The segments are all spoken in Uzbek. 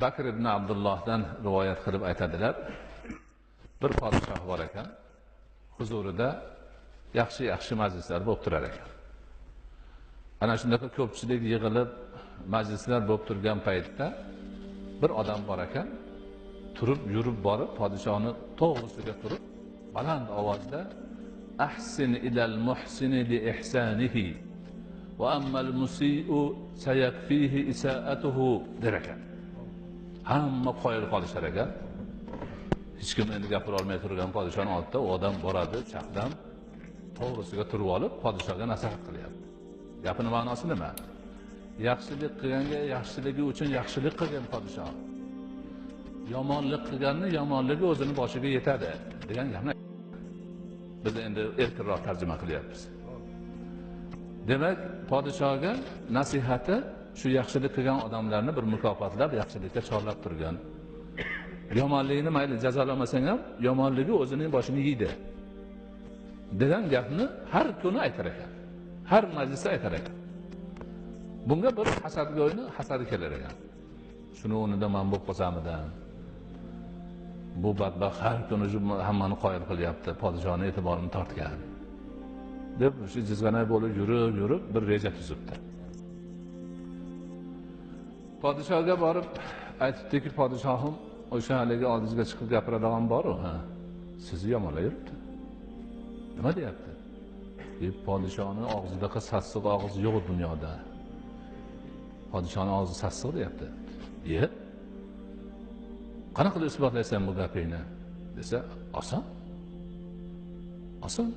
Bakr ibn Abdullohdan rivoyat qilib aytadilar, bir podshoh bor ekan, huzurida yaxshi majlislar bo'lib turar ekan. Ana shunaqa ko'pchilik yig'ilib majlislar bo'lib turgan paytda bir odam bor ekan, turib yurib borib podshohning to'g'risiga turib baland ovozda ahsin ilal muhsini li ihsanihi va ammal musii'u sayakfihi isaatuhu der ekan. Hamma qoyil qolishar ekan. Hech kim endi gapira olmay turgan podshohning oldida u odam boradi, chaqdam to'g'risiga turib olib podshohga nasihat qilyapti. Gapining ma'nosi nima? Yaxshilik qilganga yaxshiligi uchun yaxshilik qilgan podshoh. Yomonlik qilganni yomonligi o'zini boshiga yetadi degan gapni biz endi erkinroq tarjima qilyapmiz. Demak, podshohga nasihati shu yaxshilik qilgan odamlarni bir mukofotlab, yaxshilikka chorlab turgan. Yomonlikni mayli jazolamasang ham, yomonligi o'zining boshini yeydi degan gapni har kuni aytar ekan. Har majlisda aytar ekan. Bunga bir hasadgo'yni hasadi kelar ekan. Shuni o'rnida men bo'lib qolsamidan. Bu badbaxt har kuni hammani qoyil qilyapti, podshohning e'tiborini tortgan. Deb shu jizg'anay bo'lib yurib bir reja tuzibdi. Podshohga borib aytibdiki, podshohim o'sha haligi oldingizga chiqib gapiradigan bor-ku, ha. Sizni yomonlayapti. Nima deyapti? Podshohning og'zidaqa sassiq og'iz yo'q dunyoda. Podshohning og'zi sassiq deyapti. Qanaqa qilib isbotlaysan bu gapingni? Desa, oson. Oson.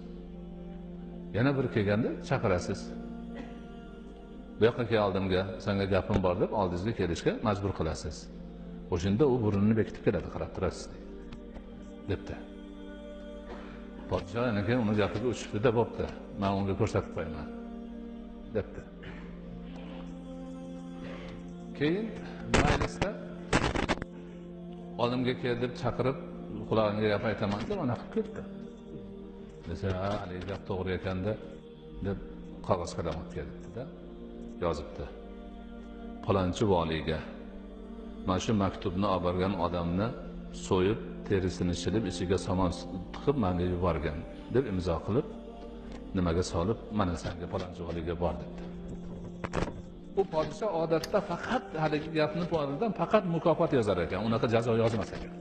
Yana bir kelganda chaqirasiz. Bu yoqqa kel oldimga, senga gapim bor deb oldingizga kelishga majbur qilasiz. O'shanda u burnini bekitib keladi, qarab turasiz debdi. Podshoh aka uni gapiga uchibdi-da, bo'pti. Men unga ko'rsatib qo'yaman debdi. Keyin majlisda oldimga kel deb chaqirib, qulog'ingga gap aytaman deb ona qilib ketdi. Desa, haligi gap to'g'ri ekanda deb qog'oz qalam olib keldi-da, yozibdi. Palonchi valiga mana shu maktubni olib borgan odamni so'yib, terisini shilib, ichiga somon tiqib menga yuborgan deb imzo qilib, nimaga solib, mana senga palonchi valiga bor debdi. Bu podshoh odatda faqat haligi gapni o'rnidan faqat mukofot yozar ekan, unaqa jazo yozmas ekan.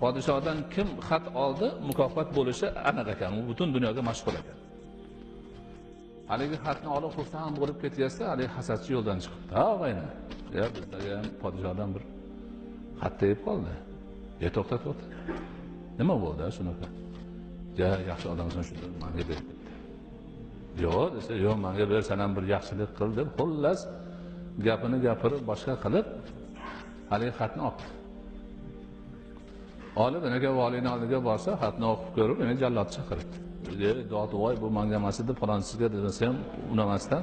Podshohdan kim xat oldi, mukofot bo'lishi aniq ekan, u butun dunyoga mashhur ekan. Haligi xatni olib xursand bo'lib ketyapsa, haligi hasadchi yo'ldan chiqibdi. Ha, og'ayni. Ya bizlarga ham podshohdan bir xat tegib qoldi. To'xta. Nima bo'ldi shunaqa? Ya, yaxshi odamsan, shuni menga ber. Yo'q desa, yo'q, menga ber, sen ham bir yaxshilik qil deb, xullas gapini gapirib boshqa qilib haligi xatni oldi. Olib, enaga valiyning oldiga borsa, xatni o'qib ko'rib, meni jallod chaqirdi. Do'voy bu menga emas edi, falonchisiga desa ham unamasdan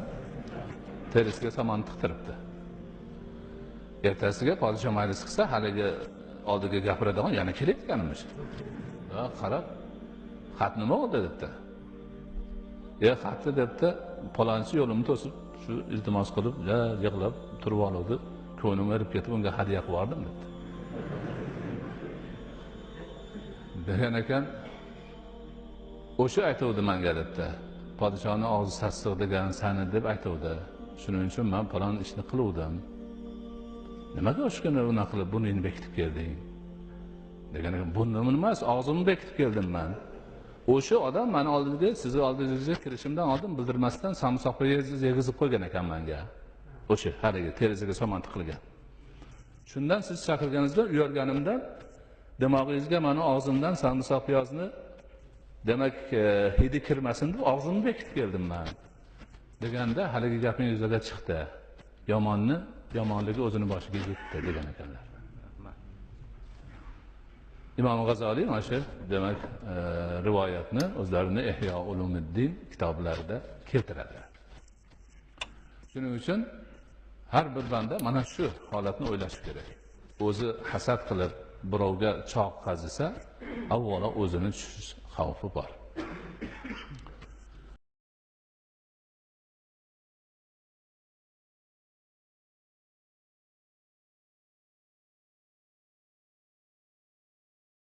terisiga somon tiqtiribdi. Ertasiga podshoh majlis qilsa, haligi oldiga gapiradigan yana kelayotganimiz. Va qarab, xat nima bo'ldi debdi. Xatni debdi, palonchi yo'limni to'sib, shu iltimos qilib, yig'lab turib oldi, ko'nglim erib ketib, unga hadya qilib yubordim debdi. Degan ekan, o'sha aytuvdi menga debdi. Podshohning og'zi sassiq degan sani deb aytuvdi. Shuning uchun men falon ishni qiluvdim. Nimaga o'shkuni unaqa qilib burningni bekitib kelding? Degan ekan, burnimni emas, og'zimni bekitib keldim men. O'sha odam meni oldimga, sizni oldingizga kirishimdan oldin bildirmasdan samsoqqa yegizib qo'ygan ekan menga. O'sha haligi teriziga somon tiqilgan. Shundan siz chaqirganingizda uyalganimdan dimog'ingizga meni og'zimdan samsoq piyozni demak hidi kirmasin deb og'zimni bekitib keldim men. Deganda haligi gapning yuzaga chiqdi. Yomonligi o'zini boshiga yetdi degan ekanlar. Imom G'azoliy mana shu demak rivoyatni o'zlarini Ihyo Ulumuddin kitoblarida keltiradi. Shuning uchun har bir banda mana shu holatni o'ylashi kerak. O'zi hasad qilib birovga choq qazisa, avvalo o'zini tushish xavfi bor.